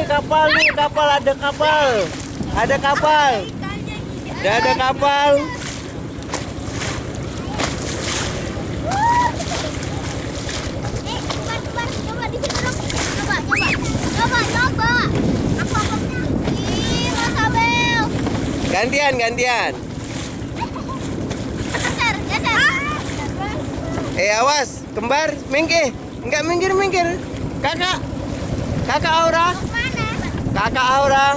kapal nih, kapal, ada kapal. Ada kapal. Ada kapal. Coba di situ dong. Coba. Ih, Mas Abel. Gantian. Geser. Awas, kembar, minggir. Enggak minggir. Kakak Aura. Mana? Kakak Aura.